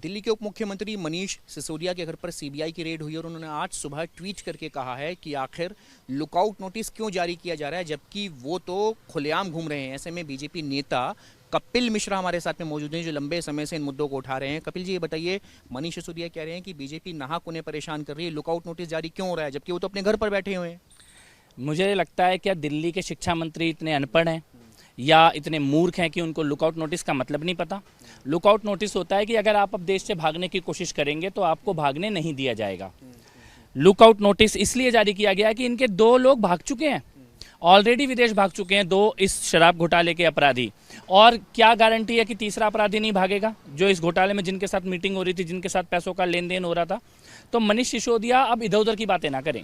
दिल्ली के उप मुख्यमंत्री मनीष सिसोदिया के घर पर सीबीआई की रेड हुई और उन्होंने आज सुबह ट्वीट करके कहा है कि आखिर लुकआउट नोटिस क्यों जारी किया जा रहा है, जबकि वो तो खुलेआम घूम रहे हैं। ऐसे में बीजेपी नेता कपिल मिश्रा हमारे साथ में मौजूद हैं, जो लंबे समय से इन मुद्दों को उठा रहे हैं। कपिल जी, ये बताइए, मनीष सिसोदिया कह रहे हैं कि बीजेपी नाहक उन्हें परेशान कर रही है, लुकआउट नोटिस जारी क्यों हो रहा है, जबकि वो तो अपने घर पर बैठे हुए हैं। मुझे लगता है क्या दिल्ली के शिक्षा मंत्री इतने अनपढ़ हैं या इतने मूर्ख हैं कि उनको लुकआउट नोटिस का मतलब नहीं पता। लुकआउट नोटिस होता है कि अगर आप अब देश से भागने की कोशिश करेंगे तो आपको भागने नहीं दिया जाएगा। लुकआउट नोटिस इसलिए जारी किया गया है कि इनके 2 लोग भाग चुके हैं, ऑलरेडी विदेश भाग चुके हैं, 2 इस शराब घोटाले के अपराधी। और क्या गारंटी है कि तीसरा अपराधी नहीं भागेगा, जो इस घोटाले में जिनके साथ मीटिंग हो रही थी, जिनके साथ पैसों का लेन देन हो रहा था। तो मनीष सिसोदिया अब इधर उधर की बातें ना करें।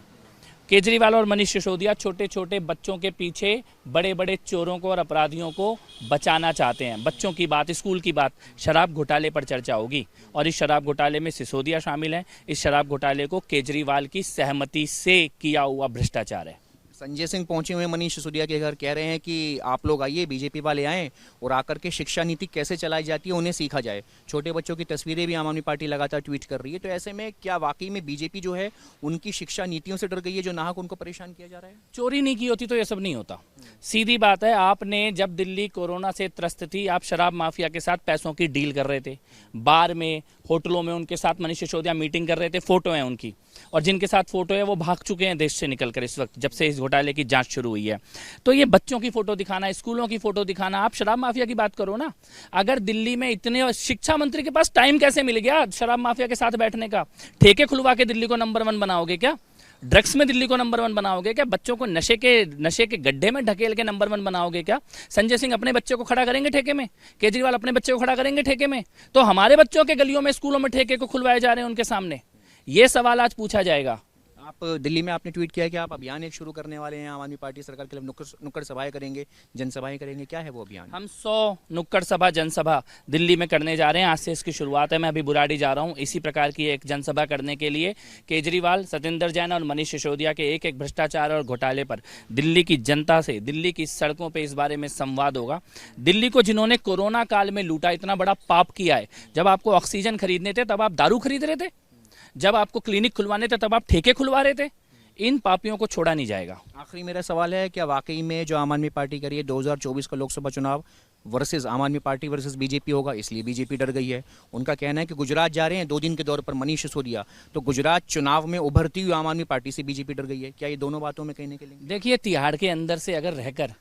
केजरीवाल और मनीष सिसोदिया छोटे छोटे बच्चों के पीछे बड़े बड़े चोरों को और अपराधियों को बचाना चाहते हैं। बच्चों की बात, स्कूल की बात, शराब घोटाले पर चर्चा होगी और इस शराब घोटाले में सिसोदिया शामिल हैं। इस शराब घोटाले को केजरीवाल की सहमति से किया हुआ भ्रष्टाचार है। संजय सिंह पहुंचे हुए मनीष सिसोदिया के घर, कह रहे हैं कि आप लोग आइए, बीजेपी वाले आएँ और आकर के शिक्षा नीति कैसे चलाई जाती है उन्हें सीखा जाए। छोटे बच्चों की तस्वीरें भी आम आदमी पार्टी लगातार ट्वीट कर रही है। तो ऐसे में क्या वाकई में बीजेपी जो है उनकी शिक्षा नीतियों से डर गई है, जो नाहक उनको परेशान किया जा रहा है? चोरी नहीं की होती तो ये सब नहीं होता। सीधी बात है, आपने जब दिल्ली कोरोना से त्रस्त थी, आप शराब माफिया के साथ पैसों की डील कर रहे थे, बार में, होटलों में उनके साथ मनीष सिसोदिया मीटिंग कर रहे थे, फोटो है उनकी, और जिनके साथ फोटो है वो भाग चुके हैं देश से निकलकर इस वक्त, जब से इस घोटाले की जांच शुरू हुई है। तो ये बच्चों की फोटो दिखाना, स्कूलों की फोटो दिखाना, आप शराब माफिया की बात करो ना। अगर दिल्ली में इतने, शिक्षा मंत्री के पास टाइम कैसे मिल गया शराब माफिया के साथ बैठने का? ठेके खुलवा के दिल्ली को नंबर 1 बनाओगे क्या? ड्रग्स में दिल्ली को नंबर 1 बनाओगे क्या? बच्चों को नशे के गड्ढे में ढकेल के नंबर 1 बनाओगे क्या? संजय सिंह अपने बच्चे को खड़ा करेंगे ठेके में, केजरीवाल अपने बच्चे को खड़ा करेंगे ठेके में, तो हमारे बच्चों के गलियों में, स्कूलों में ठेके को खुलवाए जा रहे हैं उनके सामने। ये सवाल आज पूछा जाएगा। आप दिल्ली में आपने ट्वीट किया है कि आप अभियान एक शुरू करने वाले हैं, आम आदमी पार्टी सरकार के लिए नुक्कड़ सभाएं करेंगे, जनसभाएं करेंगे। क्या है वो अभियान? हम 100 नुक्कड़ सभा जनसभा दिल्ली में करने जा रहे हैं। आज से इसकी शुरुआत है। मैं अभी बुराड़ी जा रहा हूं इसी प्रकार की एक जनसभा करने के लिए। केजरीवाल, सत्येंद्र जैन और मनीष सिसोदिया के एक एक भ्रष्टाचार और घोटाले पर दिल्ली की जनता से, दिल्ली की सड़कों पर इस बारे में संवाद होगा। दिल्ली को जिन्होंने कोरोना काल में लूटा, इतना बड़ा पाप किया है। जब आपको ऑक्सीजन खरीदने थे तब आप दारू खरीद रहे थे, जब आपको क्लिनिक खुलवाने थे तब आप ठेके खुलवा रहे थे। इन पापियों को छोड़ा नहीं जाएगा। आखिरी मेरा सवाल है, क्या वाकई में जो आम आदमी पार्टी करी है 2024 का लोकसभा चुनाव वर्सेस आम आदमी पार्टी वर्सेस बीजेपी होगा, इसलिए बीजेपी डर गई है? उनका कहना है कि गुजरात जा रहे हैं 2 दिन के दौरे पर मनीष सिसोदिया, तो गुजरात चुनाव में उभरती हुई आम आदमी पार्टी से बीजेपी डर गई है। क्या ये दोनों बातों में कहीं ना कहीं? देखिए, तिहाड़ के अंदर से अगर रहकर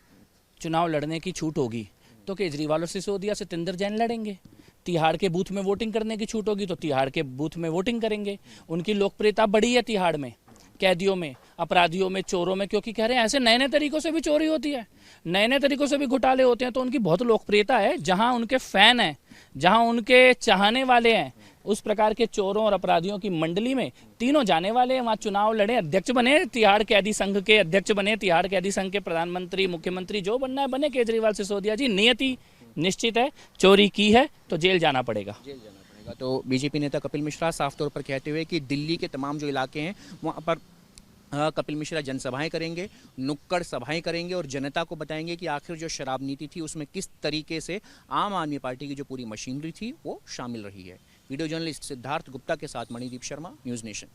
चुनाव लड़ने की छूट होगी तो केजरीवाल और सिसोदिया, सत्येंद्र जैन लड़ेंगे। तिहाड़ के बूथ में वोटिंग करने की छूट होगी तो तिहाड़ के बूथ में वोटिंग करेंगे। उनकी लोकप्रियता बढ़ी है तिहाड़ में, कैदियों में, अपराधियों में, चोरों में, क्योंकि कह रहे हैं ऐसे नए नए तरीकों से भी चोरी होती है, नए नए तरीकों से भी घोटाले होते हैं, तो उनकी बहुत लोकप्रियता है। जहां उनके फैन हैं, जहां उनके चाहने वाले हैं, उस प्रकार के चोरों और अपराधियों की मंडली में तीनों जाने वाले हैं, वहाँ चुनाव लड़े, अध्यक्ष बने, तिहाड़ कैदी संघ के अध्यक्ष बने, तिहाड़ कैदी संघ के प्रधानमंत्री, मुख्यमंत्री, जो बनना है बने। केजरीवाल, सिसोदिया जी, नियति निश्चित है, चोरी की है तो जेल जाना पड़ेगा। तो बीजेपी नेता कपिल मिश्रा साफ तौर पर कहते हुए कि दिल्ली के तमाम जो इलाके हैं वहाँ पर कपिल मिश्रा जनसभाएं करेंगे, नुक्कड़ सभाएं करेंगे और जनता को बताएंगे कि आखिर जो शराब नीति थी उसमें किस तरीके से आम आदमी पार्टी की जो पूरी मशीनरी थी वो शामिल रही है। वीडियो जर्नलिस्ट सिद्धार्थ गुप्ता के साथ मणिदीप शर्मा, न्यूज़ नेशन।